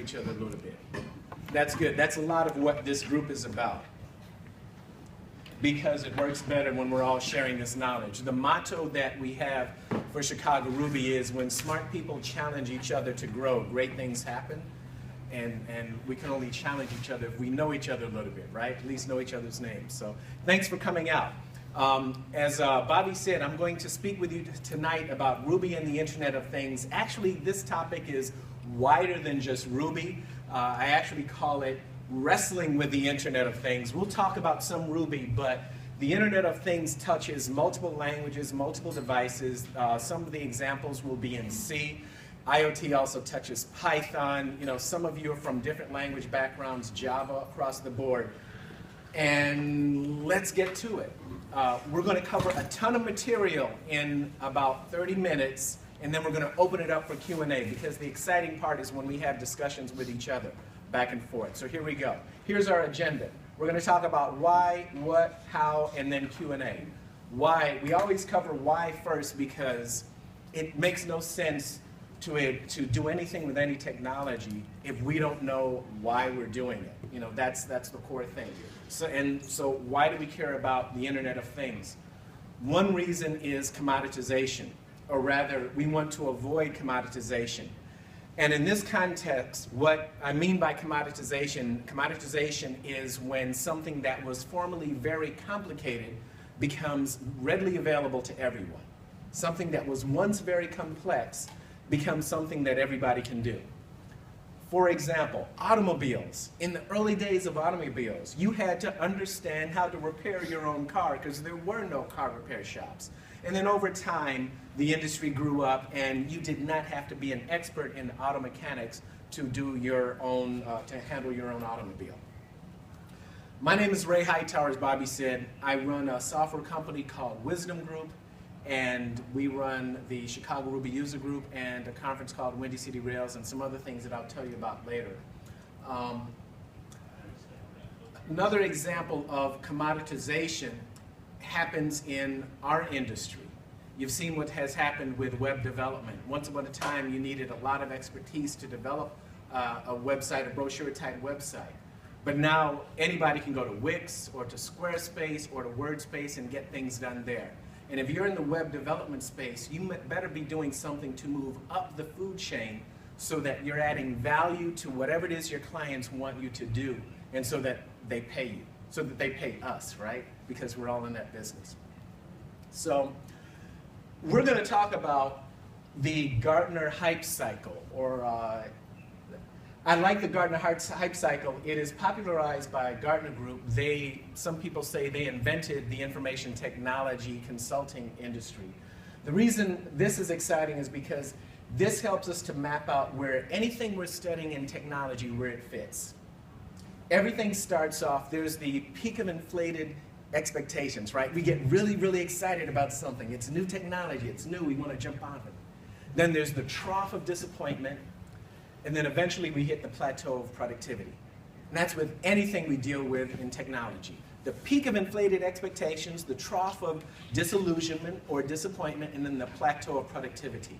each other a little bit. That's good. That's a lot of what this group is about, because it works better when we're all sharing this knowledge. The motto that we have for Chicago Ruby is, when smart people challenge each other to grow, great things happen. And we can only challenge each other if we know each other a little bit, right? At least know each other's names. So thanks for coming out. As Bobby said, I'm going to speak with you tonight about Ruby and the Internet of Things. Actually, this topic is wider than just Ruby. I actually call it wrestling with the Internet of Things. We'll talk about some Ruby, but the Internet of Things touches multiple languages, multiple devices. Some of the examples will be in C. IoT also touches Python. You know, some of you are from different language backgrounds, Java across the board. And let's get to it. We're going to cover a ton of material in about 30 minutes, and then we're going to open it up for Q&A, because the exciting part is when we have discussions with each other, back and forth. So here we go. Here's our agenda. We're going to talk about why, what, how, and then Q&A. Why? We always cover why first, because it makes no sense to do anything with any technology if we don't know why we're doing it. You know, that's the core thing. So why do we care about the Internet of Things? One reason is commoditization, or rather, we want to avoid commoditization. And in this context, what I mean by commoditization is when something that was formerly very complicated becomes readily available to everyone. Something that was once very complex becomes something that everybody can do. For example, automobiles. In the early days of automobiles, you had to understand how to repair your own car because there were no car repair shops. And then over time, the industry grew up, and you did not have to be an expert in auto mechanics to do your own, to handle your own automobile. My name is Ray Hightower, as Bobby said. I run a software company called Wisdom Group, and we run the Chicago Ruby User Group and a conference called Windy City Rails, and some other things that I'll tell you about later. Another example of commoditization happens in our industry. You've seen what has happened with web development. Once upon a time, you needed a lot of expertise to develop a website, a brochure-type website. But now anybody can go to Wix or to Squarespace or to WordSpace and get things done there. And if you're in the web development space, you better be doing something to move up the food chain so that you're adding value to whatever it is your clients want you to do, and so that they pay you, so that they pay us, right? Because we're all in that business. So we're going to talk about the Gartner hype cycle, or I like the Gartner hype cycle. It is popularized by Gartner Group. Some people say they invented the information technology consulting industry. The reason this is exciting is because this helps us to map out where anything we're studying in technology, where it fits. Everything starts off, there's the peak of inflated expectations, right? We get really, really excited about something. It's new technology, it's new, we want to jump on it. Then there's the trough of disappointment, and then eventually we hit the plateau of productivity. And that's with anything we deal with in technology. The peak of inflated expectations, the trough of disillusionment or disappointment, and then the plateau of productivity.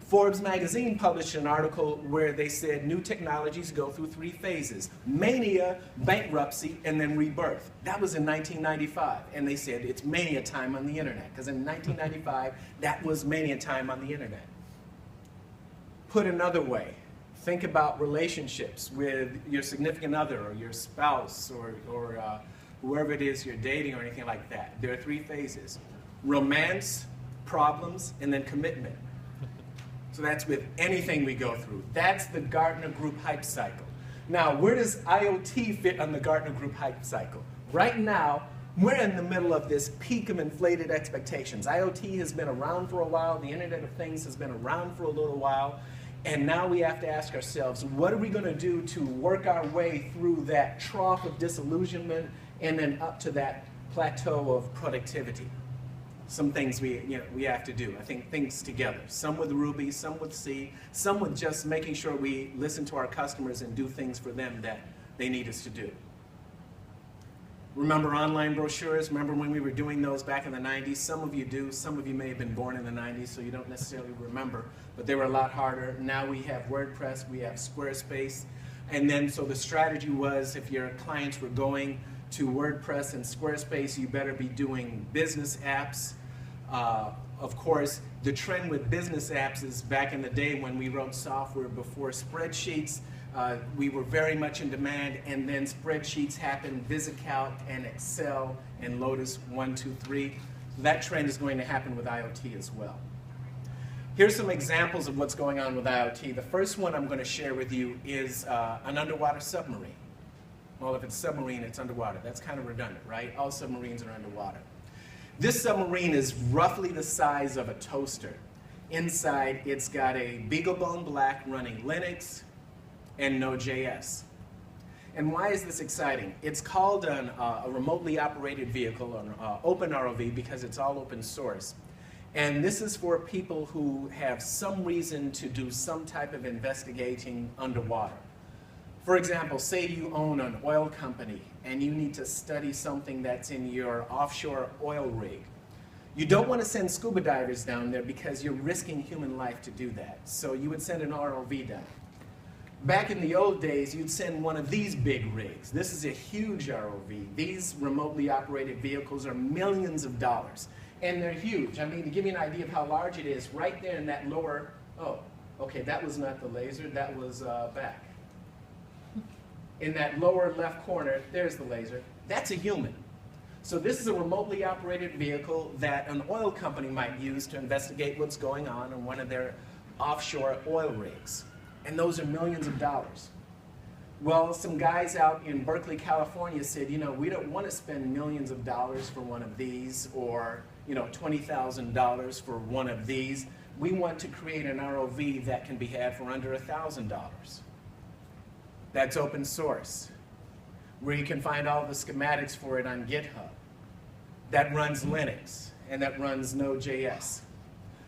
Forbes magazine published an article where they said new technologies go through 3 phases: mania, bankruptcy, and then rebirth. That was in 1995, and they said it's mania time on the internet, because in 1995, that was mania time on the internet. Put another way, think about relationships with your significant other or your spouse or whoever it is you're dating or anything like that. There are 3 phases: romance, problems, and then commitment. So that's with anything we go through. That's the Gartner Group hype cycle. Now, where does IoT fit on the Gartner Group hype cycle? Right now, we're in the middle of this peak of inflated expectations. IoT has been around for a while. The Internet of Things has been around for a little while. And now we have to ask ourselves, what are we going to do to work our way through that trough of disillusionment and then up to that plateau of productivity? Some things we have to do. I think things together. Some with Ruby, some with C, some with just making sure we listen to our customers and do things for them that they need us to do. Remember online brochures? Remember when we were doing those back in the 90s? Some of you do. Some of you may have been born in the 90s, so you don't necessarily remember. But they were a lot harder. Now we have WordPress, we have Squarespace. And then so the strategy was if your clients were going to WordPress and Squarespace, you better be doing business apps. Of course, the trend with business apps is back in the day when we wrote software before spreadsheets. We were very much in demand, and then spreadsheets happened, VisiCalc and Excel and Lotus 1, 2, 3. That trend is going to happen with IoT as well. Here's some examples of what's going on with IoT. The first one I'm going to share with you is an underwater submarine. Well, if it's submarine, it's underwater. That's kind of redundant, right? All submarines are underwater. This submarine is roughly the size of a toaster. Inside, it's got a BeagleBone Black running Linux and Node.js. And why is this exciting? It's called a remotely operated vehicle, an open ROV, because it's all open source. And this is for people who have some reason to do some type of investigating underwater. For example, say you own an oil company and you need to study something that's in your offshore oil rig. You don't want to send scuba divers down there because you're risking human life to do that. So you would send an ROV down. Back in the old days, you'd send one of these big rigs. This is a huge ROV. These remotely operated vehicles are millions of dollars. And they're huge. I mean, to give you an idea of how large it is, right there in that lower, oh, okay, that was not the laser, that was back. In that lower left corner, there's the laser. That's a human. So this is a remotely operated vehicle that an oil company might use to investigate what's going on one of their offshore oil rigs. And those are millions of dollars. Well, some guys out in Berkeley, California said, you know, we don't want to spend millions of dollars for one of these or, you know, $20,000 for one of these. We want to create an ROV that can be had for under $1,000. That's open source, where you can find all the schematics for it on GitHub. That runs Linux, and that runs Node.js.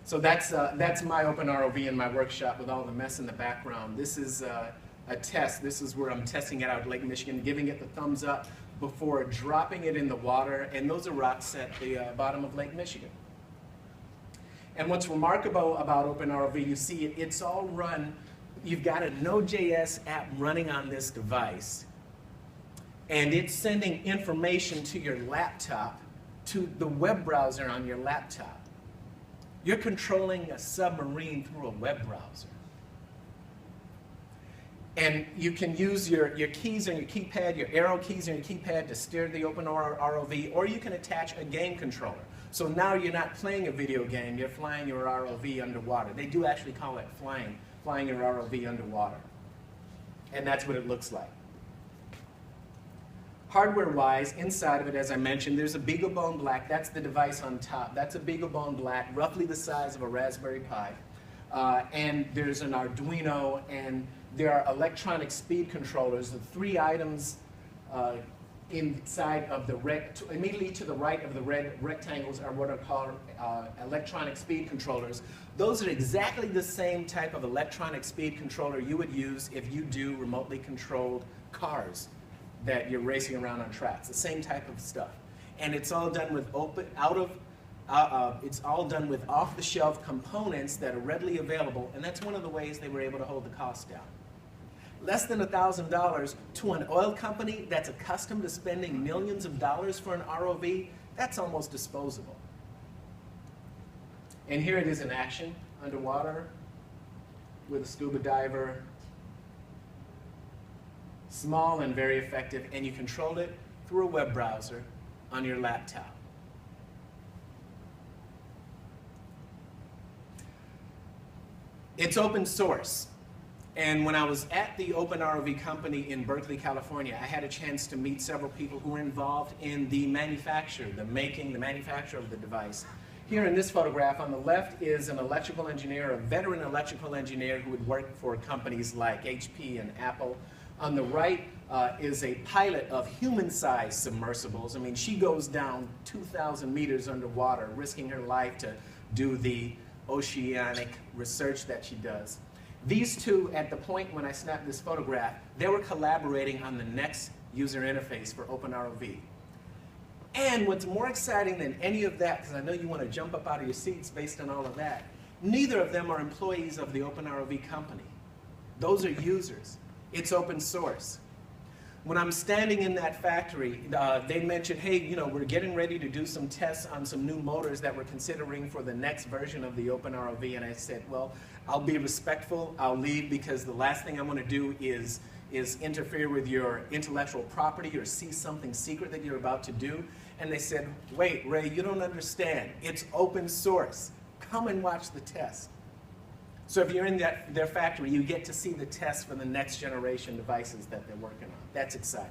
So that's my open ROV in my workshop with all the mess in the background. This is a test. This is where I'm testing it out at Lake Michigan, giving it the thumbs up before dropping it in the water, and those are rocks at the bottom of Lake Michigan. And what's remarkable about OpenROV, you see it's all run, you've got a Node.js app running on this device, and it's sending information to your laptop, to the web browser on your laptop. You're controlling a submarine through a web browser. And you can use your keys on your keypad, your arrow keys on your keypad to steer the OpenROV, or you can attach a game controller. So now you're not playing a video game, you're flying your ROV underwater. They do actually call it flying your ROV underwater. And that's what it looks like. Hardware-wise, inside of it, as I mentioned, there's a BeagleBone Black. That's the device on top. That's a BeagleBone Black, roughly the size of a Raspberry Pi. And there's an Arduino, and there are electronic speed controllers. The three items inside of the immediately to the right of the red rectangles are what are called electronic speed controllers. Those are exactly the same type of electronic speed controller you would use if you do remotely controlled cars that you're racing around on tracks. The same type of stuff, and it's all done with it's all done with off-the-shelf components that are readily available, and that's one of the ways they were able to hold the cost down. Less than $1,000 to an oil company that's accustomed to spending millions of dollars for an ROV, that's almost disposable. And here it is in action, underwater, with a scuba diver. Small and very effective, and you control it through a web browser on your laptop. It's open source. And when I was at the OpenROV company in Berkeley, California, I had a chance to meet several people who were involved in the manufacture, the manufacture of the device. Here in this photograph on the left is an electrical engineer, a veteran electrical engineer who had worked for companies like HP and Apple. On the right is a pilot of human-sized submersibles. I mean, she goes down 2,000 meters underwater, risking her life to do the oceanic research that she does. These two, at the point when I snapped this photograph, they were collaborating on the next user interface for OpenROV. And what's more exciting than any of that, because I know you want to jump up out of your seats based on all of that, neither of them are employees of the OpenROV company. Those are users. It's open source. When I'm standing in that factory, they mentioned, hey, you know, we're getting ready to do some tests on some new motors that we're considering for the next version of the OpenROV. And I said, well, I'll be respectful. I'll leave because the last thing I want to do is interfere with your intellectual property or see something secret that you're about to do. And they said, wait, Ray, you don't understand. It's open source. Come and watch the test. So if you're in their factory, you get to see the tests for the next generation devices that they're working on. That's exciting.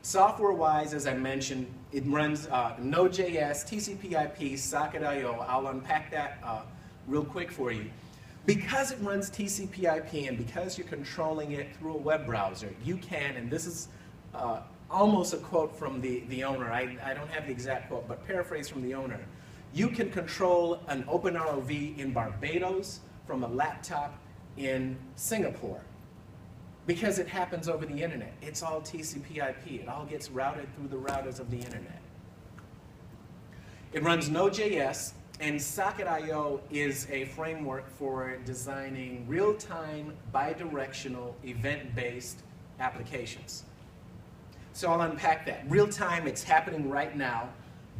Software-wise, as I mentioned, it runs Node.js, TCP/IP, Socket.io. I'll unpack that real quick for you. Because it runs TCP/IP and because you're controlling it through a web browser, you can, and this is almost a quote from the owner. I don't have the exact quote, but paraphrase from the owner. You can control an OpenROV in Barbados from a laptop in Singapore because it happens over the internet. It's all TCP/IP. It all gets routed through the routers of the internet. It runs Node.js, and Socket.io is a framework for designing real-time, bidirectional, event-based applications. So I'll unpack that. Real-time, it's happening right now.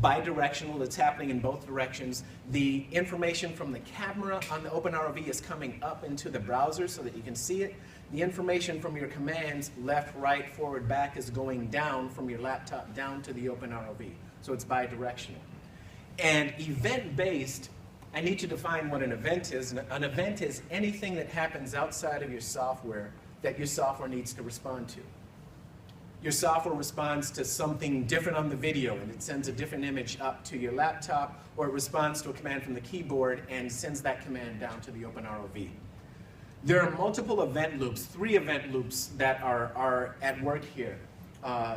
Bidirectional, it's happening in both directions. The information from the camera on the OpenROV is coming up into the browser so that you can see it. The information from your commands, left, right, forward, back, is going down from your laptop down to the OpenROV. So it's bidirectional. And event-based, I need to define what an event is. An event is anything that happens outside of your software that your software needs to respond to. Your software responds to something different on the video and it sends a different image up to your laptop, or it responds to a command from the keyboard and sends that command down to the OpenROV. There are multiple event loops, 3 event loops that are at work here.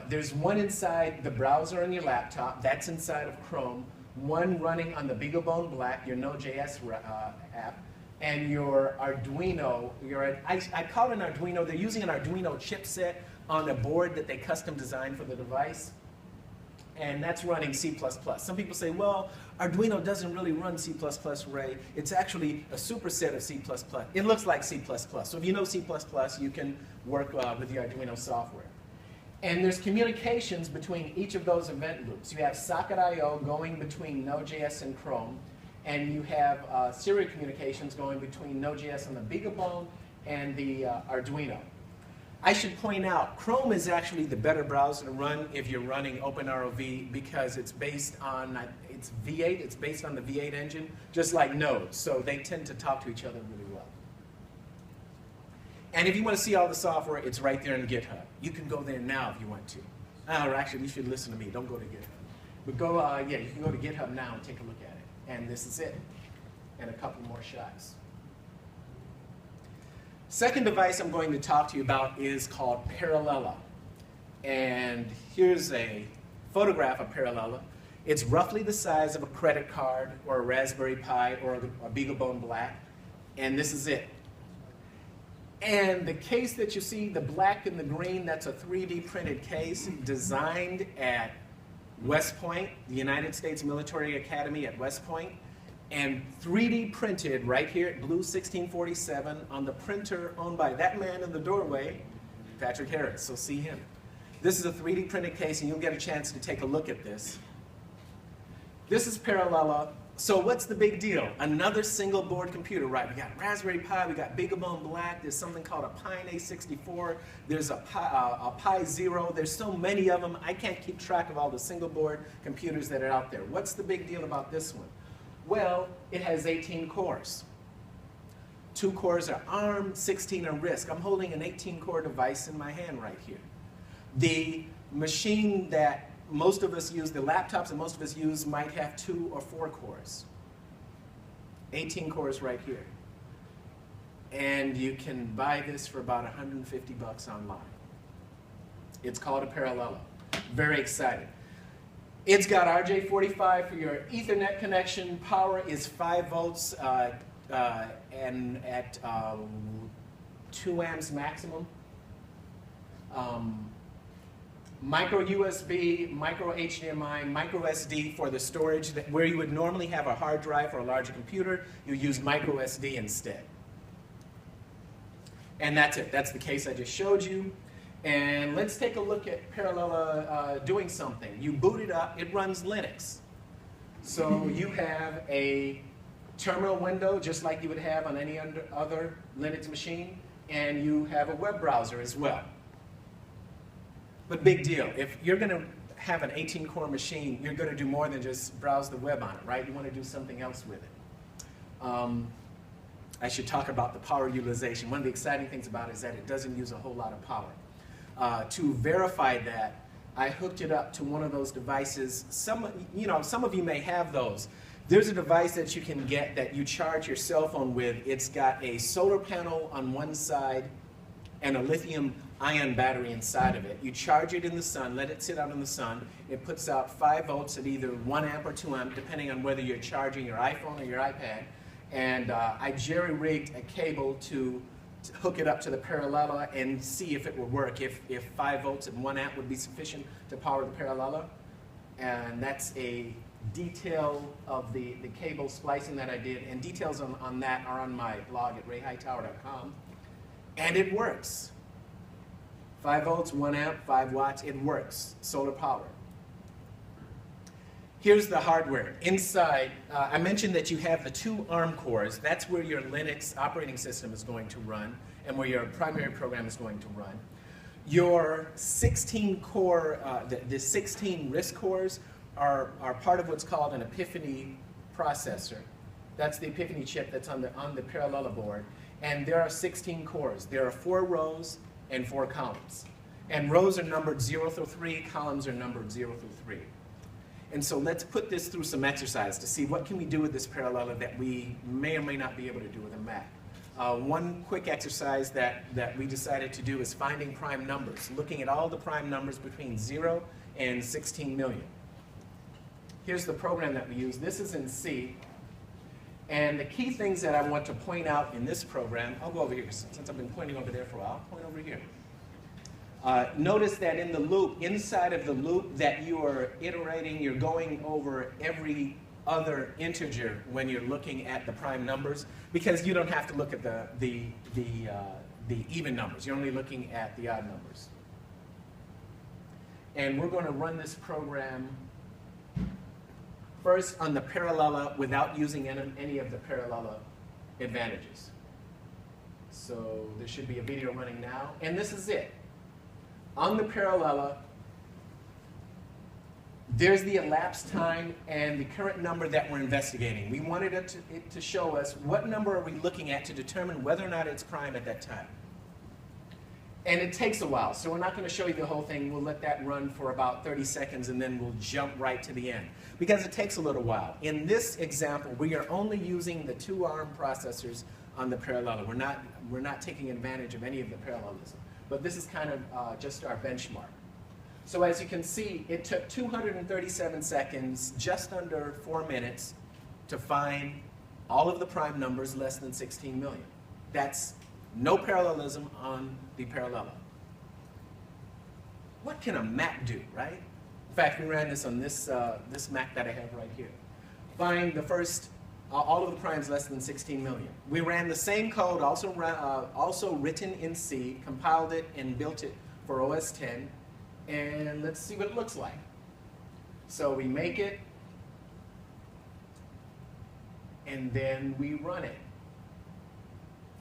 There's one inside the browser on your laptop, that's inside of Chrome, one running on the BeagleBone Black, your Node.js app, and your Arduino, I call it an Arduino, they're using an Arduino chipset on a board that they custom designed for the device, and that's running C++. Some people say, well, Arduino doesn't really run C++, Ray. It's actually a superset of C++. It looks like C++. So if you know C++, you can work with the Arduino software. And there's communications between each of those event loops. You have Socket.io going between Node.js and Chrome, and you have serial communications going between Node.js on the BeagleBone and the Arduino. I should point out, Chrome is actually the better browser to run if you're running OpenROV because it's based on, it's V8, it's based on the V8 engine, just like Node, so they tend to talk to each other really well. And if you want to see all the software, it's right there in GitHub. You can go there now if you want to. Or actually, you should listen to me, don't go to GitHub. But go, yeah, you can go to GitHub now and take a look at it. And this is it, and a couple more shots. Second device I'm going to talk to you about is called Parallella. And here's a photograph of Parallella. It's roughly the size of a credit card or a Raspberry Pi or a BeagleBone Black. And this is it. And the case that you see, the black and the green, that's a 3D printed case designed at West Point, the United States Military Academy at West Point. And 3D printed right here at Blue 1647 on the printer owned by that man in the doorway, Patrick Harris, so see him. This is a 3D printed case and you'll get a chance to take a look at this. This is Parallella. So what's the big deal? Another single board computer, right? We got Raspberry Pi, we got BeagleBone Black, there's something called a Pine A64, there's a Pi Zero, there's so many of them, I can't keep track of all the single board computers that are out there. What's the big deal about this one? Well, it has 18 cores. 2 cores are ARM, 16 are RISC. I'm holding an 18-core device in my hand right here. The machine that most of us use, the laptops that most of us use, might have 2 or 4 cores. 18 cores right here. And you can buy this for about 150 bucks online. It's called a Parallella. Very exciting. It's got RJ45 for your Ethernet connection. Power is 5 volts and at 2 amps maximum. Micro USB, micro HDMI, micro SD for the storage. Where you would normally have a hard drive or a larger computer, you use micro SD instead. And that's it. That's the case I just showed you. And let's take a look at Parallella doing something. You boot it up. It runs Linux. So you have a terminal window, just like you would have on any other Linux machine, and you have a web browser as well. But big deal. If you're going to have an 18-core machine, you're going to do more than just browse the web on it, right? You want to do something else with it. I should talk about the power utilization. One of the exciting things about it is that it doesn't use a whole lot of power. To verify that, I hooked it up to one of those devices. Some of you may have those. There's a device that you can get that you charge your cell phone with. It's got a solar panel on one side and a lithium-ion battery inside of it. You charge it in the sun, let it sit out in the sun. It puts out 5 volts at either 1 amp or 2 amp, depending on whether you're charging your iPhone or your iPad. And I jerry-rigged a cable to hook it up to the Parallella and see if it would work, if 5 volts and 1 amp would be sufficient to power the Parallella. And that's a detail of the cable splicing that I did, and details on that are on my blog at rayhightower.com. And it works. 5 volts, 1 amp, 5 watts, it works. Solar power. Here's the hardware. Inside, I mentioned that you have the 2 ARM cores. That's where your Linux operating system is going to run and where your primary program is going to run. Your 16 core, the 16 RISC cores are part of what's called an Epiphany processor. That's the Epiphany chip that's on the Parallella board. And there are 16 cores. There are 4 rows and 4 columns. And rows are numbered 0 through 3, columns are numbered 0 through 3. And so let's put this through some exercise to see what can we do with this Parallella that we may or may not be able to do with a Mac. One quick exercise that we decided to do is finding prime numbers, looking at all the prime numbers between 0 and 16 million. Here's the program that we use. This is in C. And the key things that I want to point out in this program, I'll go over here since I've been pointing over there for a while. I'll point over here. Notice that in the loop, inside of the loop that you are iterating, you're going over every other integer when you're looking at the prime numbers, because you don't have to look at the even numbers. You're only looking at the odd numbers. And we're going to run this program first on the Parallella without using any of the Parallella advantages. So there should be a video running now, and this is it. On the Parallella, there's the elapsed time and the current number that we're investigating. We wanted it to show us what number are we looking at to determine whether or not it's prime at that time. And it takes a while, so we're not going to show you the whole thing. We'll let that run for about 30 seconds and then we'll jump right to the end, because it takes a little while. In this example, we are only using the 2 ARM processors on the Parallella. We're not taking advantage of any of the parallelism. But this is kind of just our benchmark. So as you can see, it took 237 seconds, just under 4 minutes, to find all of the prime numbers less than 16 million. That's no parallelism on the Parallella. What can a Mac do, right? In fact, we ran this on this Mac that I have right here. Find the first, all of the primes less than 16 million. We ran the same code, also written in C, compiled it and built it for OS X, and let's see what it looks like. So we make it, and then we run it.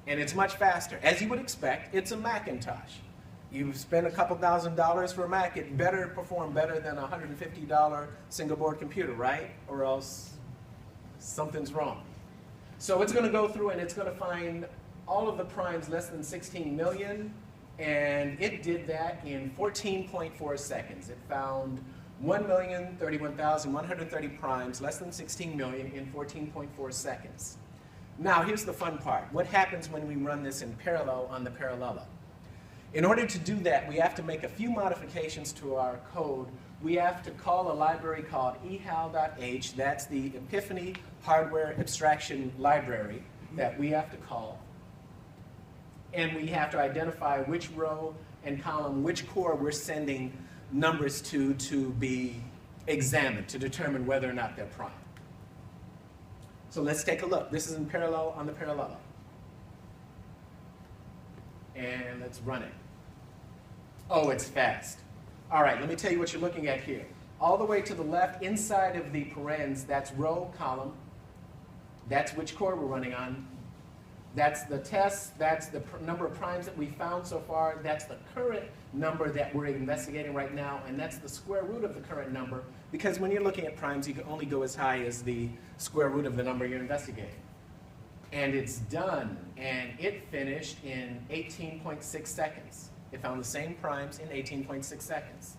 And it's much faster. As you would expect, it's a Macintosh. You spend a couple $1,000s for a Mac, it better perform better than a $150 single board computer, right? Or else something's wrong. So it's going to go through and it's going to find all of the primes less than 16 million, and it did that in 14.4 seconds. It found 1,031,130 primes less than 16 million in 14.4 seconds. Now here's the fun part. What happens when we run this in parallel on the Parallella? In order to do that, we have to make a few modifications to our code. We have to call a library called eHal.h. That's the Epiphany hardware abstraction library that we have to call. And we have to identify which row and column, which core we're sending numbers to be examined to determine whether or not they're prime. So let's take a look. This is in parallel on the parallella. And let's run it. Oh, it's fast. All right, let me tell you what you're looking at here. All the way to the left, inside of the parens, that's row, column. That's which core we're running on. That's the test. That's the number of primes that we found so far. That's the current number that we're investigating right now. And that's the square root of the current number. Because when you're looking at primes, you can only go as high as the square root of the number you're investigating. And it's done. And it finished in 18.6 seconds. It found the same primes in 18.6 seconds.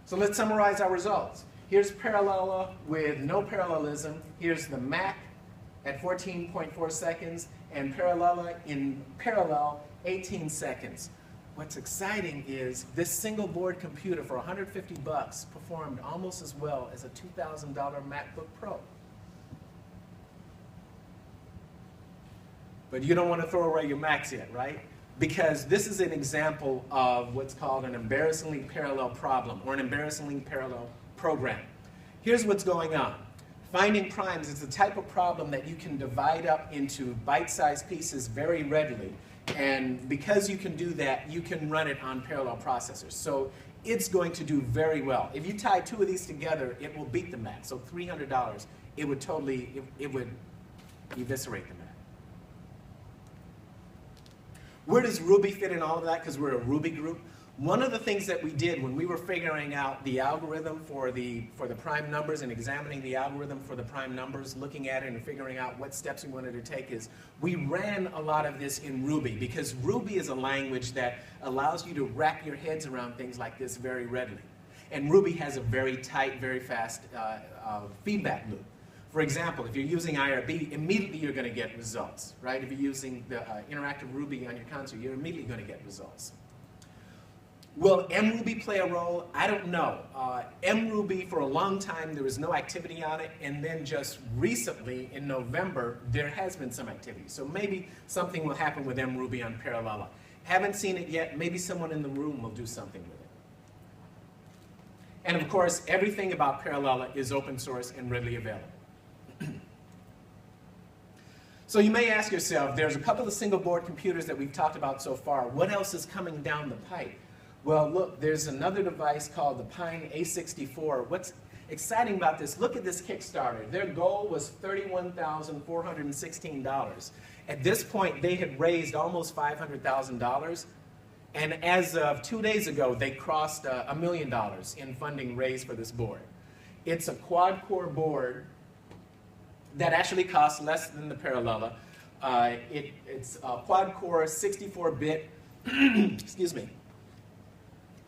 So let's summarize our results. Here's parallella with no parallelism. Here's the MAC at 14.4 seconds, and parallella in parallel, 18 seconds. What's exciting is this single board computer for 150 bucks performed almost as well as a $2,000 MacBook Pro. But you don't want to throw away your Macs yet, right? Because this is an example of what's called an embarrassingly parallel problem or an embarrassingly parallel program. Here's what's going on. Finding primes is the type of problem that you can divide up into bite-sized pieces very readily. And because you can do that, you can run it on parallel processors. So it's going to do very well. If you tie two of these together, it will beat the Mac. So $300, it would totally, it would eviscerate the Mac. Where does Ruby fit in all of that? Because we're a Ruby group. One of the things that we did when we were figuring out the algorithm for the prime numbers and examining the algorithm for the prime numbers, looking at it and figuring out what steps we wanted to take is we ran a lot of this in Ruby because Ruby is a language that allows you to wrap your heads around things like this very readily. And Ruby has a very tight, very fast feedback loop. For example, if you're using IRB, immediately you're going to get results, right? If you're using the interactive Ruby on your console, you're immediately going to get results. Will mRuby play a role? I don't know. mRuby, for a long time, there was no activity on it, and then just recently, in November, there has been some activity. So maybe something will happen with mRuby on Parallella. Haven't seen it yet. Maybe someone in the room will do something with it. And of course, everything about Parallella is open source and readily available. So you may ask yourself, there's a couple of single board computers that we've talked about so far. What else is coming down the pipe? Well, look, there's another device called the Pine A64. What's exciting about this, look at this Kickstarter. Their goal was $31,416. At this point, they had raised almost $500,000. And as of 2 days ago, they crossed $1 million in funding raised for this board. It's a quad-core board that actually costs less than the Parallella. It's a quad-core 64-bit, excuse me.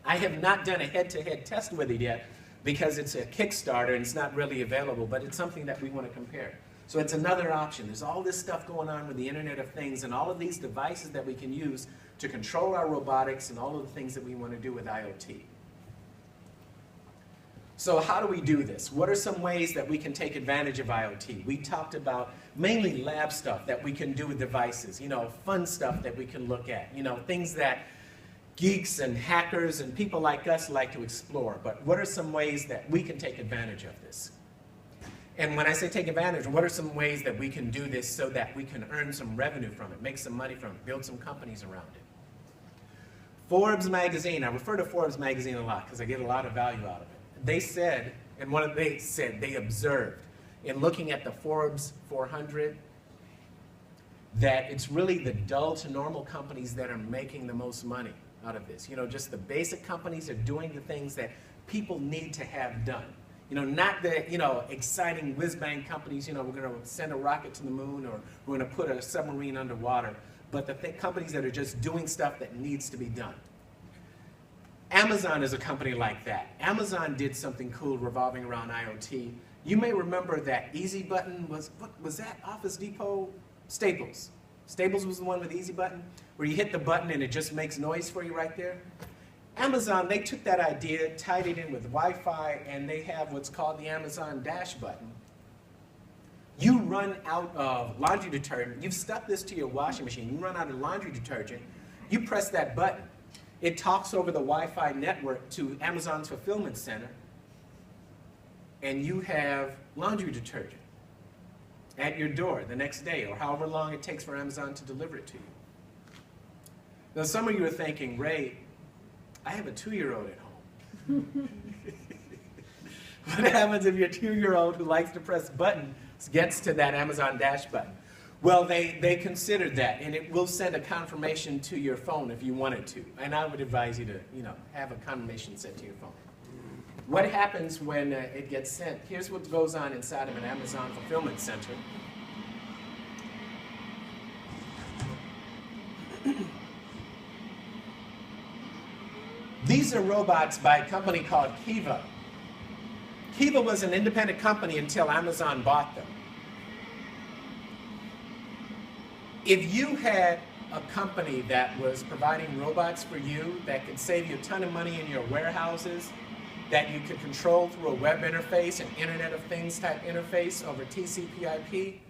I have not done a head-to-head test with it yet because it's a Kickstarter and it's not really available, but it's something that we want to compare. So it's another option. There's all this stuff going on with the Internet of Things and all of these devices that we can use to control our robotics and all of the things that we want to do with IoT. So how do we do this? What are some ways that we can take advantage of IoT? We talked about mainly lab stuff that we can do with devices, you know, fun stuff that we can look at, you know, things that geeks and hackers and people like us like to explore. But what are some ways that we can take advantage of this? And when I say take advantage, what are some ways that we can do this so that we can earn some revenue from it, make some money from it, build some companies around it? Forbes magazine, I refer to Forbes magazine a lot because I get a lot of value out of it. They said, and they observed in looking at the Forbes 400 that it's really the dull to normal companies that are making the most money out of this. You know, just the basic companies are doing the things that people need to have done. You know, not the, you know, exciting whiz-bang companies, you know, we're going to send a rocket to the moon or we're going to put a submarine underwater, but the companies that are just doing stuff that needs to be done. Amazon is a company like that. Amazon did something cool revolving around IoT. You may remember that Easy Button was, what was that? Office Depot? Staples. Staples was the one with Easy Button, where you hit the button and it just makes noise for you right there. Amazon, they took that idea, tied it in with Wi-Fi, and they have what's called the Amazon Dash button. You run out of laundry detergent, you've stuck this to your washing machine, you run out of laundry detergent, you press that button. It talks over the Wi-Fi network to Amazon's fulfillment center, and you have laundry detergent at your door the next day, or however long it takes for Amazon to deliver it to you. Now, some of you are thinking, Ray, I have a 2-year-old at home. What happens if your 2-year-old who likes to press buttons gets to that Amazon Dash button? Well, they considered that, and it will send a confirmation to your phone if you wanted to. And I would advise you to, have a confirmation sent to your phone. What happens when it gets sent? Here's what goes on inside of an Amazon fulfillment center. These are robots by a company called Kiva. Kiva was an independent company until Amazon bought them. If you had a company that was providing robots for you that could save you a ton of money in your warehouses, that you could control through a web interface, an Internet of Things type interface over TCP/IP,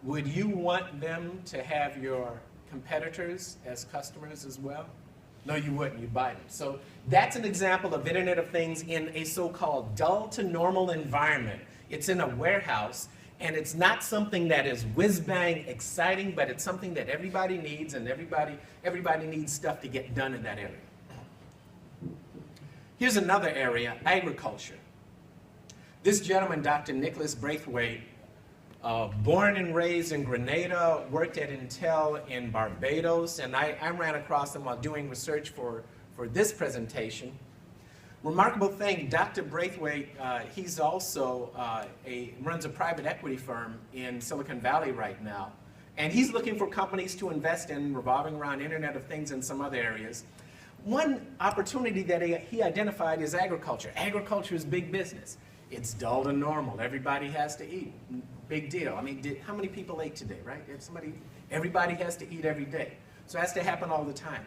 would you want them to have your competitors as customers as well? No, you wouldn't. You'd buy them. So that's an example of Internet of Things in a so-called dull to normal environment. It's in a warehouse, and it's not something that is whiz-bang exciting, but it's something that everybody needs, and everybody needs stuff to get done in that area. Here's another area, agriculture. This gentleman, Dr. Nicholas Braithwaite, born and raised in Grenada, worked at Intel in Barbados, and I ran across him while doing research for this presentation. Remarkable thing, Dr. Braithwaite, he's also runs a private equity firm in Silicon Valley right now, and he's looking for companies to invest in revolving around Internet of Things and some other areas. One opportunity that he identified is agriculture. Agriculture is big business. It's dull to normal. Everybody has to eat. Big deal. I mean, how many people ate today, right? Everybody has to eat every day. So it has to happen all the time.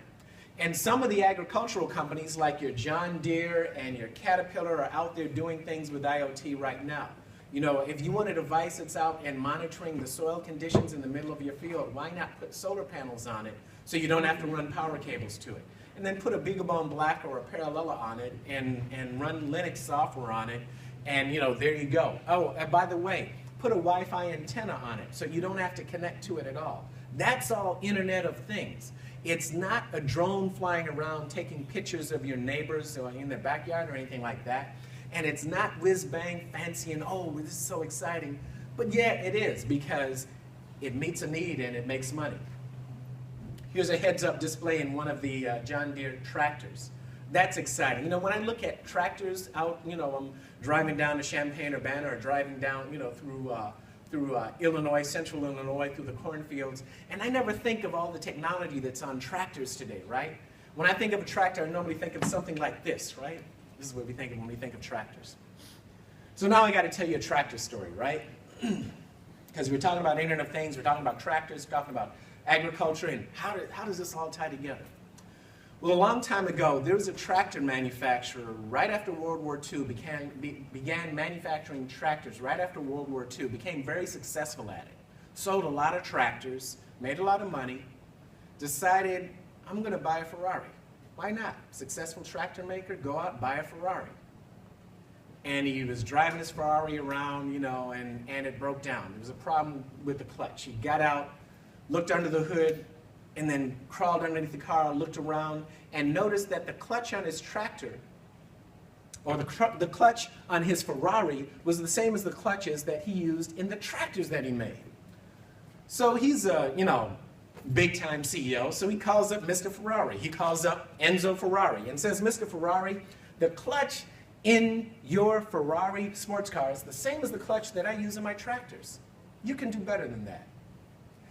And some of the agricultural companies, like your John Deere and your Caterpillar, are out there doing things with IoT right now. If you want a device that's out and monitoring the soil conditions in the middle of your field, why not put solar panels on it so you don't have to run power cables to it? And then put a BeagleBone Black or a Parallella on it and run Linux software on it, and there you go. Oh, and by the way, put a Wi-Fi antenna on it so you don't have to connect to it at all. That's all Internet of Things. It's not a drone flying around taking pictures of your neighbors in their backyard or anything like that. And it's not whiz-bang fancy and, oh, this is so exciting. But yeah, it is, because it meets a need and it makes money. Here's a heads-up display in one of the John Deere tractors. That's exciting. When I look at tractors out, I'm driving down to Champaign-Urbana or driving down, through Illinois, central Illinois, through the cornfields, and I never think of all the technology that's on tractors today, right? When I think of a tractor, I normally think of something like this, right? This is what we think of when we think of tractors. So now I got to tell you a tractor story, right? Because we're talking about Internet of Things, we're talking about tractors, we're talking about agriculture, and how does this all tie together? Well, a long time ago, there was a tractor manufacturer right after World War II, began manufacturing tractors right after World War II, became very successful at it, sold a lot of tractors, made a lot of money, decided, I'm going to buy a Ferrari. Why not? Successful tractor maker, go out, buy a Ferrari. And he was driving his Ferrari around, and it broke down. There was a problem with the clutch. He got out, looked under the hood, and then crawled underneath the car, looked around, and noticed that the clutch on his tractor, or the clutch on his Ferrari, was the same as the clutches that he used in the tractors that he made. So he's a, big-time CEO, so he calls up Mr. Ferrari. He calls up Enzo Ferrari and says, Mr. Ferrari, the clutch in your Ferrari sports car is the same as the clutch that I use in my tractors. You can do better than that.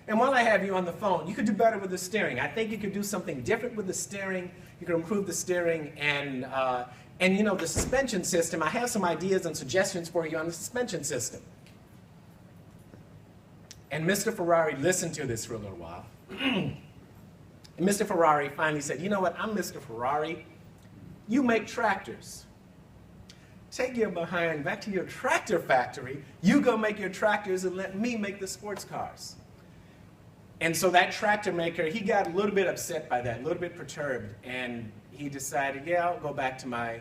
And while I have you on the phone, you could do better with the steering. I think you could do something different with the steering. You could improve the steering and the suspension system. I have some ideas and suggestions for you on the suspension system. And Mr. Ferrari listened to this for a little while. And Mr. Ferrari finally said, you know what, I'm Mr. Ferrari. You make tractors. Take your behind back to your tractor factory. You go make your tractors and let me make the sports cars. And so that tractor maker, he got a little bit upset by that, a little bit perturbed, and he decided, yeah, I'll go back to my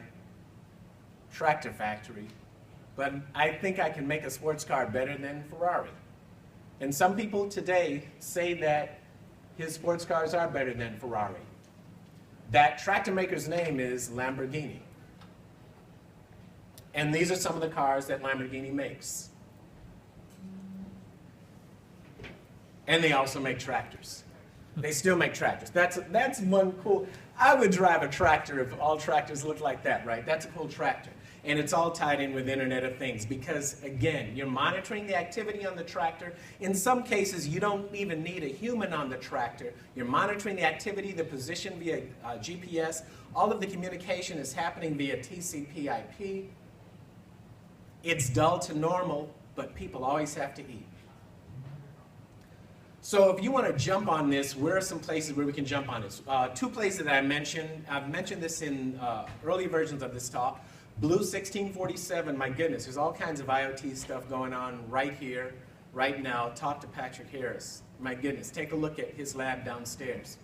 tractor factory, but I think I can make a sports car better than Ferrari. And some people today say that his sports cars are better than Ferrari. That tractor maker's name is Lamborghini. And these are some of the cars that Lamborghini makes. And they also make tractors. They still make tractors. That's one cool, I would drive a tractor if all tractors looked like that, right? That's a cool tractor. And it's all tied in with Internet of Things because, again, you're monitoring the activity on the tractor. In some cases, you don't even need a human on the tractor. You're monitoring the activity, the position via GPS. All of the communication is happening via TCP/IP. It's dull to normal, but people always have to eat. So if you want to jump on this, where are some places where we can jump on this? Two places that I mentioned. I've mentioned this in early versions of this talk. Blue 1647, my goodness, there's all kinds of IoT stuff going on right here, right now. Talk to Patrick Harris. My goodness, take a look at his lab downstairs.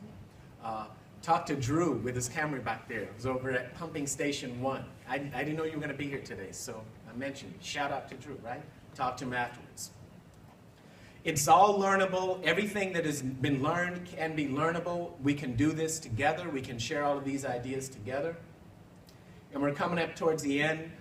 Talk to Drew with his camera back there. It was over at Pumping Station 1. I didn't know you were going to be here today, so I mentioned, shout out to Drew, right? Talk to him afterwards. It's all learnable. Everything that has been learned can be learnable. We can do this together. We can share all of these ideas together. And we're coming up towards the end.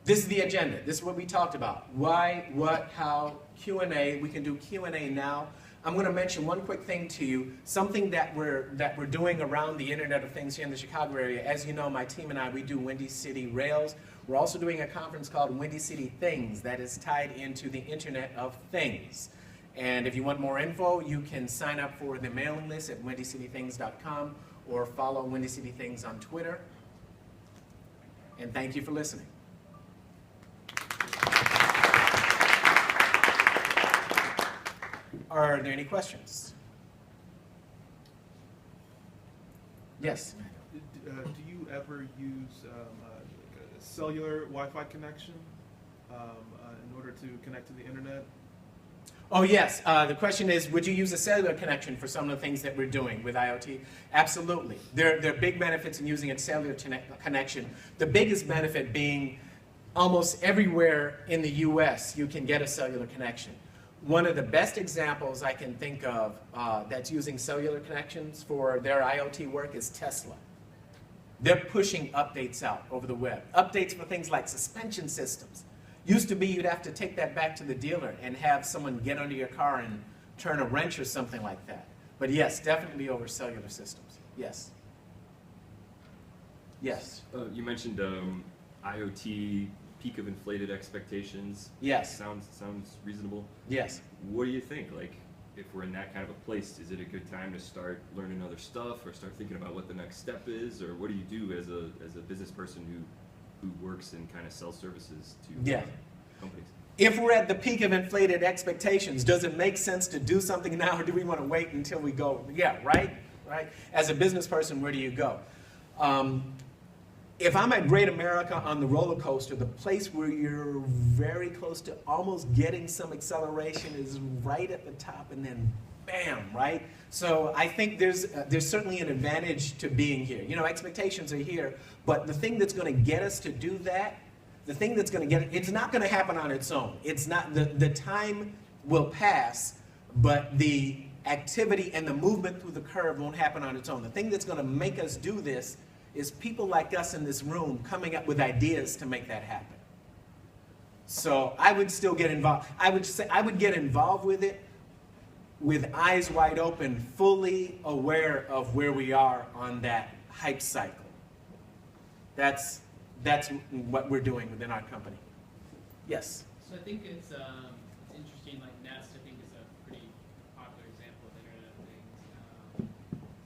This is the agenda. This is what we talked about. Why, what, how, Q&A. We can do Q&A now. I'm going to mention one quick thing to you, something that we're doing around the Internet of Things here in the Chicago area. As you know, my team and I, we do Windy City Rails. We're also doing a conference called Windy City Things that is tied into the Internet of Things. And if you want more info, you can sign up for the mailing list at windycitythings.com or follow Windy City Things on Twitter. And thank you for listening. Are there any questions? Yes? Do you ever use a cellular Wi-Fi connection in order to connect to the internet? Oh yes, the question is, would you use a cellular connection for some of the things that we're doing with IoT? Absolutely. There are big benefits in using a cellular connection. The biggest benefit being almost everywhere in the US you can get a cellular connection. One of the best examples I can think of that's using cellular connections for their IoT work is Tesla. They're pushing updates out over the web. Updates for things like suspension systems. Used to be you'd have to take that back to the dealer and have someone get under your car and turn a wrench or something like that. But yes, definitely over cellular systems. Yes. Yes. You mentioned IoT, peak of inflated expectations. Yes. Sounds reasonable. Yes. What do you think? Like, if we're in that kind of a place, is it a good time to start learning other stuff or start thinking about what the next step is? Or what do you do as a business person who works and kind of sells services to companies? If we're at the peak of inflated expectations, does it make sense to do something now, or do we want to wait until we go? Yeah, right? Right? As a business person, where do you go? If I'm at Great America on the roller coaster, the place where you're very close to almost getting some acceleration is right at the top, and then bam, right? So I think there's certainly an advantage to being here. You know, expectations are here, but the thing that's going to get us to do that, the thing that's going to get it, it's not going to happen on its own. It's not, the time will pass, but the activity and the movement through the curve won't happen on its own. The thing that's going to make us do this is people like us in this room coming up with ideas to make that happen. So I would still get involved. I would get involved with it with eyes wide open, fully aware of where we are on that hype cycle. That's what we're doing within our company. Yes? So I think it's interesting, like Nest, I think is a pretty popular example of Internet of Things.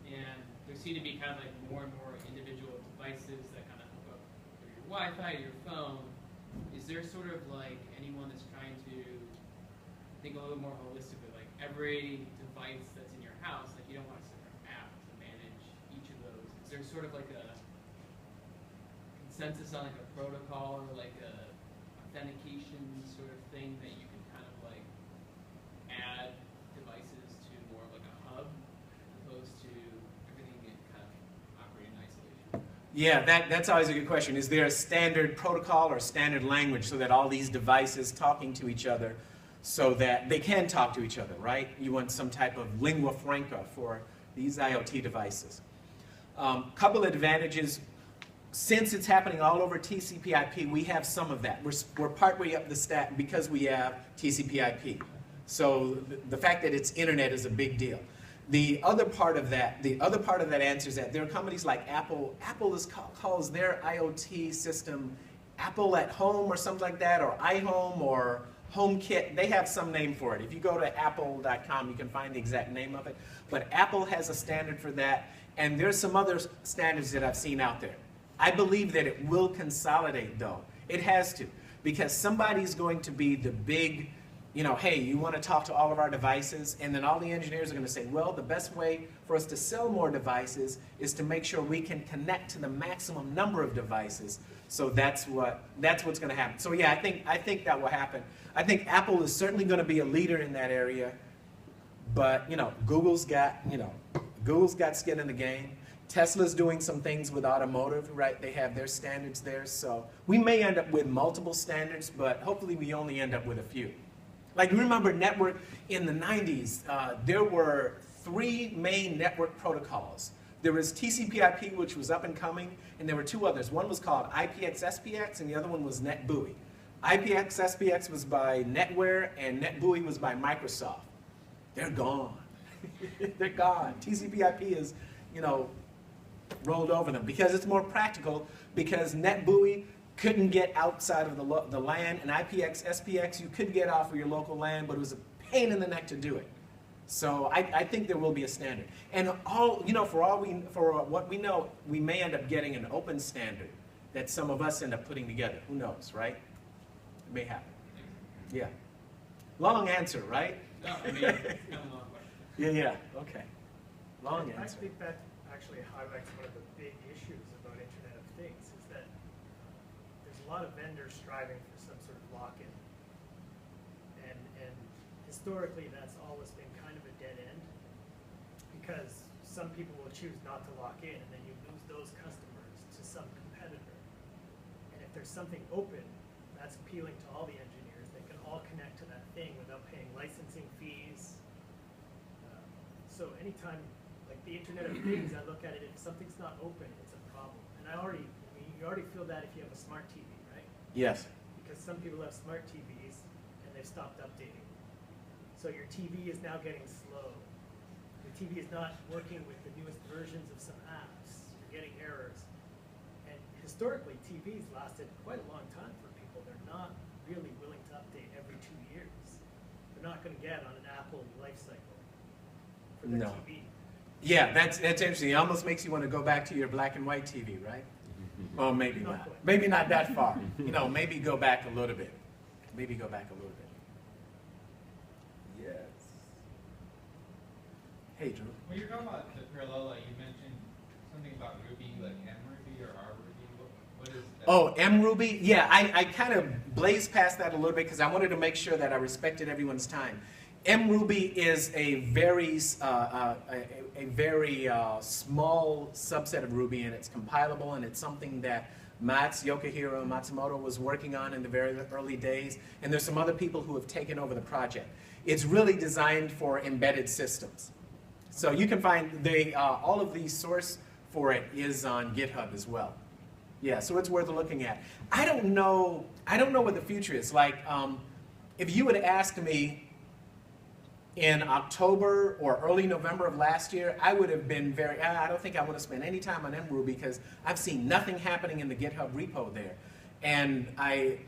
And there seem to be kind of like more and more individual devices that kind of hook up through your Wi-Fi, your phone. Is there sort of like anyone that's trying to think a little more holistically, like every device that's in your house, like you don't want a separate app to manage each of those. Is there sort of like a consensus on like a protocol or like a authentication sort of thing that you can kind of like add devices Yeah, that's always a good question. Is there a standard protocol or standard language so that all these devices talking to each other so that they can talk to each other, right? You want some type of lingua franca for these IoT devices. Couple of advantages. Since it's happening all over TCP/IP, we have some of that. We're partway up the stack because we have TCP/IP. So the fact that it's internet is a big deal. The other part of that answers that there are companies like Apple. Apple calls their IoT system Apple at Home or something like that, or iHome or HomeKit. They have some name for it. If you go to apple.com, you can find the exact name of it. But Apple has a standard for that, and there's some other standards that I've seen out there. I believe that it will consolidate, though. It has to, because somebody's going to be the big, hey, you want to talk to all of our devices, and then all the engineers are going to say, well, the best way for us to sell more devices is to make sure we can connect to the maximum number of devices. So that's what's going to happen. So yeah, I think that will happen. I think Apple is certainly going to be a leader in that area, but Google's got skin in the game. Tesla's doing some things with automotive, right? They have their standards there. So we may end up with multiple standards, but hopefully we only end up with a few. Like, remember network in the 90s, there were 3 main network protocols. There was TCP/IP, which was up and coming, and there were 2 others. One was called IPX/SPX, and the other one was NetBEUI. IPX/SPX was by NetWare, and NetBEUI was by Microsoft. They're gone. They're gone. TCP/IP is, rolled over them because it's more practical, because NetBEUI couldn't get outside of the LAN, and IPX/SPX you could get off of your local LAN, but it was a pain in the neck to do it. So I think there will be a standard. And for what we know, we may end up getting an open standard that some of us end up putting together. Who knows, right? It may happen. Yeah. Long answer, right? No, I mean, it's kind of a long question. Yeah, okay. Long I answer. think that actually highlights one of the big issues about Internet of Things, is that there's a lot of vendors striving for some sort of lock-in. And historically, that's always been kind of a dead end, because some people will choose not to lock in, and then you lose those customers to some competitor. And if there's something open, that's appealing to all the engineers. They can all connect to that thing without paying licensing fees. So anytime, like the Internet of Things, I look at it, if something's not open, it's a problem. And you already feel that if you have a smart TV, right? Yes. Because some people have smart TVs and they've stopped updating. So your TV is now getting slow. Your TV is not working with the newest versions of some apps. You're getting errors. And historically, TVs lasted quite a long time for people. They're not really willing to update every 2 years. They're not going to get on an Apple life cycle for their No. TV. Yeah, that's interesting. It almost makes you want to go back to your black and white TV, right? Well, maybe Not not. quite. Maybe not that far. Maybe go back a little bit. Maybe go back a little bit. Yes. Hey, Drew. When you're talking about the Parallella, you mentioned something about Ruby, like mRuby or rRuby. What is that? Oh, mRuby? Yeah, I kind of blazed past that a little bit because I wanted to make sure that I respected everyone's time. mRuby is a very small subset of Ruby, and it's compilable, and it's something that Yokohiro Matsumoto was working on in the very early days, and there's some other people who have taken over the project. It's really designed for embedded systems. So you can find all of the source for it is on GitHub as well. Yeah, so it's worth looking at. I don't know what the future is. Like, if you would ask me in October or early November of last year, I would have been I don't think I would have spent any time on mRuby because I've seen nothing happening in the GitHub repo there. And I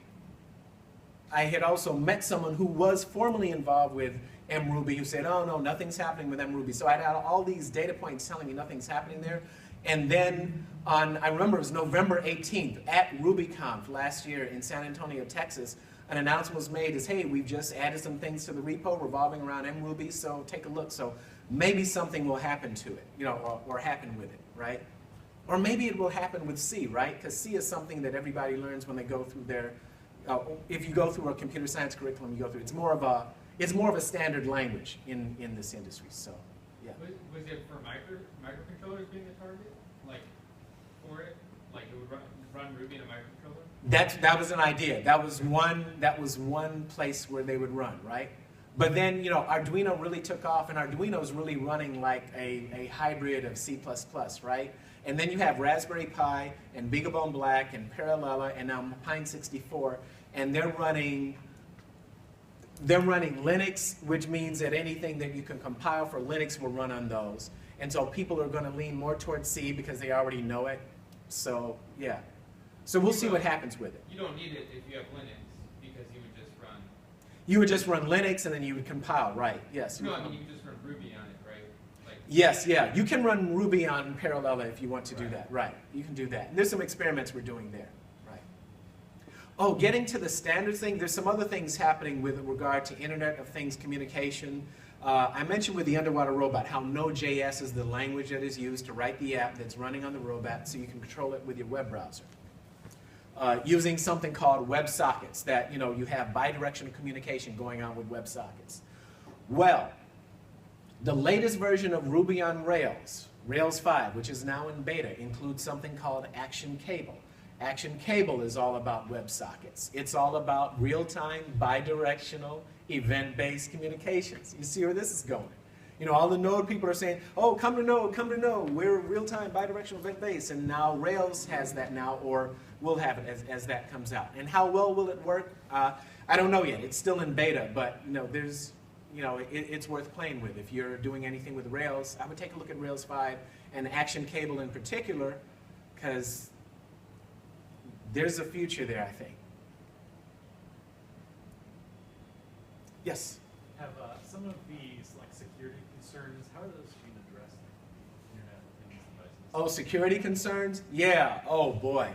had also met someone who was formerly involved with mRuby who said, oh no, nothing's happening with mRuby. So I had all these data points telling me nothing's happening there. And then I remember it was November 18th at RubyConf last year in San Antonio, Texas, an announcement was made as, hey, we've just added some things to the repo revolving around mRuby, so take a look. So maybe something will happen to it, or happen with it, right? Or maybe it will happen with C, right? Because C is something that everybody learns when they go through their, if you go through a computer science curriculum, you go through, it's more of a standard language in this industry, so, yeah. Was it for microcontrollers being the target? Like, for it? Ruby and a microcontroller? That was an idea. That was one place where they would run, right? But then, you know, Arduino really took off, and Arduino is really running like a hybrid of C++, right? And then you have Raspberry Pi and BeagleBone Black and Parallella and now Pine 64, and they're running Linux, which means that anything that you can compile for Linux will run on those. And so people are going to lean more towards C because they already know it. So, yeah. So we'll see what happens with it. You don't need it if you have Linux, because you would just run. You would just run Linux and then you would compile, right? Yes. No, I mean you could just run Ruby on it, right? Like, Yes, yeah. You can run Ruby on Parallella if you want to do Right. that. Right. You can do that. And there's some experiments we're doing there. Right. Oh, getting to the standards thing, there's some other things happening with regard to Internet of Things communication. I mentioned with the underwater robot how Node.js is the language that is used to write the app that's running on the robot so you can control it with your web browser. Using something called WebSockets, that you have bidirectional communication going on with WebSockets. Well, the latest version of Ruby on Rails, Rails 5, which is now in beta, includes something called Action Cable. Action Cable is all about WebSockets. It's all about real-time, bidirectional, event-based communications. You see where this is going. All the Node people are saying, oh, come to Node, we're real-time, bidirectional, event-based. And now Rails has that now, or will have it as that comes out. And how well will it work? I don't know yet. It's still in beta, but it's worth playing with. If you're doing anything with Rails, I would take a look at Rails 5 and Action Cable in particular, because there's a future there, I think. Yes? Have some of these security concerns, how are those being addressed in the Internet of Things devices? Oh, security concerns? Yeah, oh boy.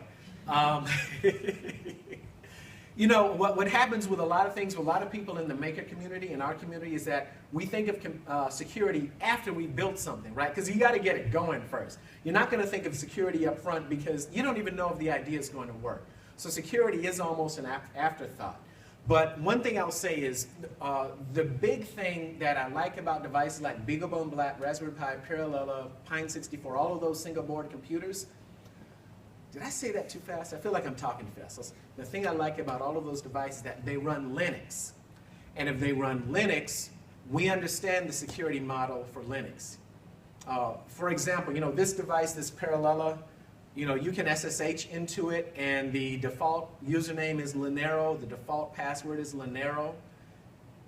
What happens with a lot of things, with a lot of people in the maker community, in our community, is that we think of security after we built something, right? Because you got to get it going first. You're not going to think of security up front because you don't even know if the idea is going to work. So security is almost an afterthought. But one thing I'll say is the big thing that I like about devices like BeagleBone Black, Raspberry Pi, Parallella, Pine 64, all of those single board computers. Did I say that too fast? I feel like I'm talking fast. The thing I like about all of those devices is that they run Linux. And if they run Linux, we understand the security model for Linux. For example, this device, this Parallella, you can SSH into it, and the default username is Linero, the default password is Linero,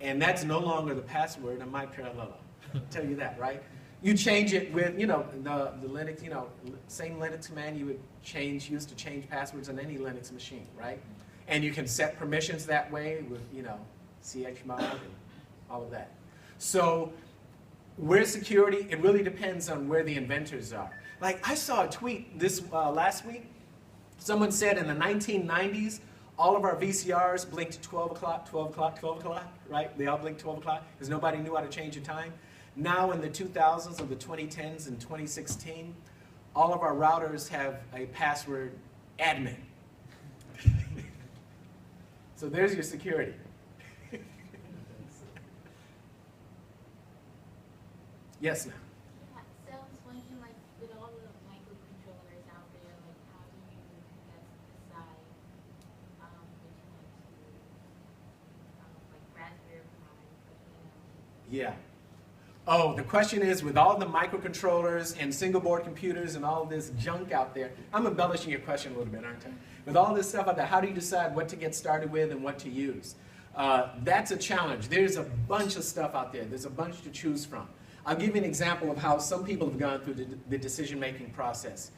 and that's no longer the password on my Parallella. I'll tell you that, right? You change it with, the Linux, same Linux command you would use to change passwords on any Linux machine, right? And you can set permissions that way with, chmod and all of that. So where security, it really depends on where the inventors are. Like, I saw a tweet this last week. Someone said in the 1990s, all of our VCRs blinked 12 o'clock, 12 o'clock, 12 o'clock, right? They all blinked 12 o'clock because nobody knew how to change the time. Now in the 2000s or the 2010s and 2016, all of our routers have a password admin. So there's your security. Yes, ma'am. Yeah, so I was wondering, with all the microcontrollers out there, how do you decide which one to, Raspberry Pi, Yeah. Oh, the question is, with all the microcontrollers and single board computers and all this junk out there, I'm embellishing your question a little bit, aren't I? With all this stuff out there, how do you decide what to get started with and what to use? That's a challenge. There's a bunch of stuff out there. There's a bunch to choose from. I'll give you an example of how some people have gone through the decision-making process.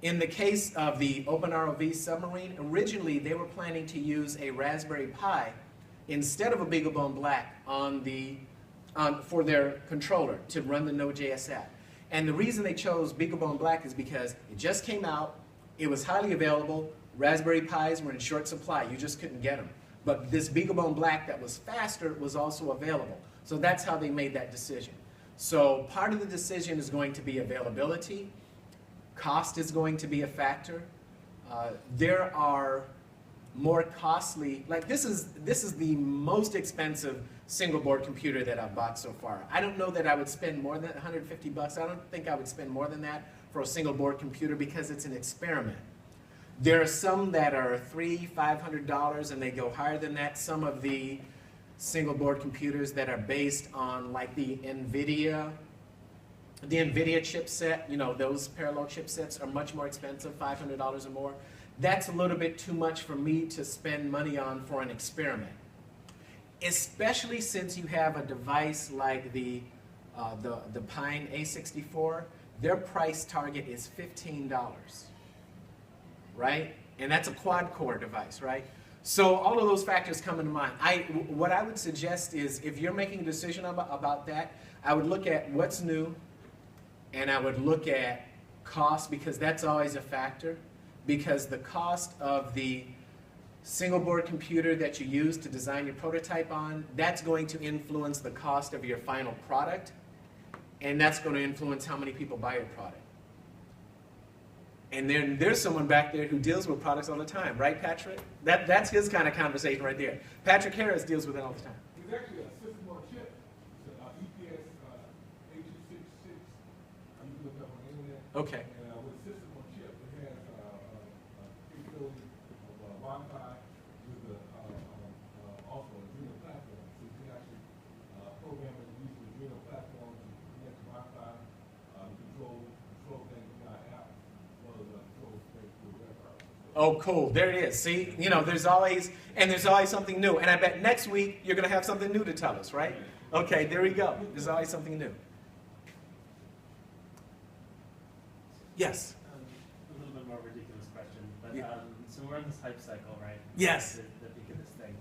In the case of the OpenROV submarine, originally they were planning to use a Raspberry Pi instead of a BeagleBone Black for their controller to run the Node.js app. And the reason they chose BeagleBone Black is because it just came out, it was highly available, Raspberry Pis were in short supply, you just couldn't get them. But this BeagleBone Black that was faster was also available. So that's how they made that decision. So part of the decision is going to be availability. Cost is going to be a factor. There are more costly, this is the most expensive single board computer that I've bought so far. I don't know that I would spend more than 150 bucks. I don't think I would spend more than that for a single board computer because it's an experiment. There are some that are $300, $500, and they go higher than that. Some of the single board computers that are based on like the NVIDIA chipset, you know, those parallel chipsets are much more expensive, $500 or more. That's a little bit too much for me to spend money on for an experiment. Especially since you have a device like the Pine A64, their price target is $15, right? And that's a quad-core device, right? So all of those factors come into mind. What I would suggest is if you're making a decision about that, I would look at what's new, and I would look at cost, because that's always a factor, because the cost of the single board computer that you use to design your prototype on, that's going to influence the cost of your final product, and that's going to influence how many people buy your product. And then there's someone back there who deals with products all the time, right, Patrick? That's his kind of conversation right there. Patrick Harris deals with it all the time. It's actually a system on chip. It's an EPS 8266. You can look up on the internet. Okay. And with system on chip, it has capability of Wi-Fi with also a Adreno platform. So you can actually program it using the Adreno platform to connect to Wi-Fi, control things via app, as well as control things through web browser. Oh, cool. There it is. See, you know, there's always something new. And I bet next week you're going to have something new to tell us, right? Okay, there we go. There's always something new. Yes? A little bit more ridiculous question, but Yeah. So we're in this hype cycle, right? Yes. The peak of this thing.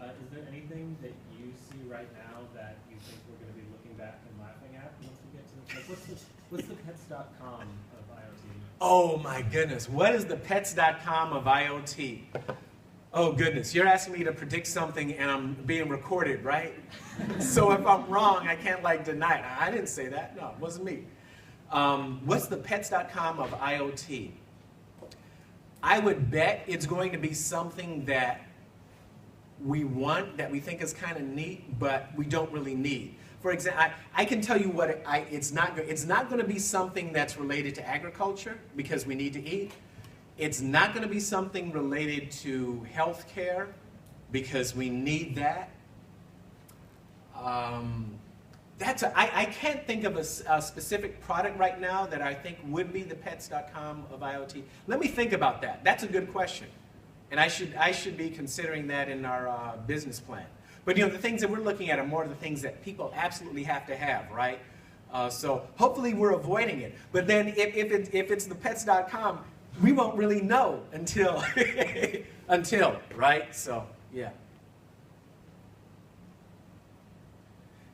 Is there anything that you see right now that you think we're going to be looking back and laughing at once we get to like what's the pets.com of IoT? Oh my goodness. What is the pets.com of IoT? Oh goodness. You're asking me to predict something and I'm being recorded, right? So if I'm wrong, I can't like deny it. I didn't say that. No, it wasn't me. What's the pets.com of IoT? I would bet it's going to be something that we want, that we think is kind of neat, but we don't really need. For example, I can tell you what it's not going to be something that's related to agriculture because we need to eat. It's not going to be something related to healthcare because we need that. I can't think of a specific product right now that I think would be the pets.com of IoT. Let me think about that. That's a good question. And I should be considering that in our business plan. But you know, the things that we're looking at are more of the things that people absolutely have to have, right? So hopefully we're avoiding it. But then if it's the pets.com, we won't really know until, right? So, yeah.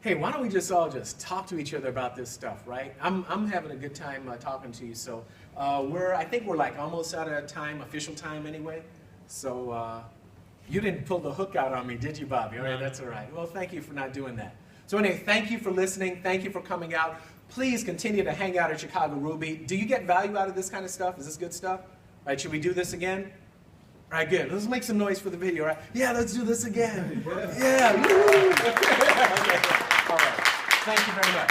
Hey, why don't we just all just talk to each other about this stuff, right? I'm having a good time talking to you. So I think we're like almost out of time, official time anyway. So you didn't pull the hook out on me, did you, Bobby? All right, that's all right. Well, thank you for not doing that. So anyway, thank you for listening. Thank you for coming out. Please continue to hang out at ChicagoRuby. Do you get value out of this kind of stuff? Is this good stuff? All right, should we do this again? All right, good. Let's make some noise for the video, all right? Yeah, let's do this again. Yeah. Woo. Okay. All right. Thank you very much.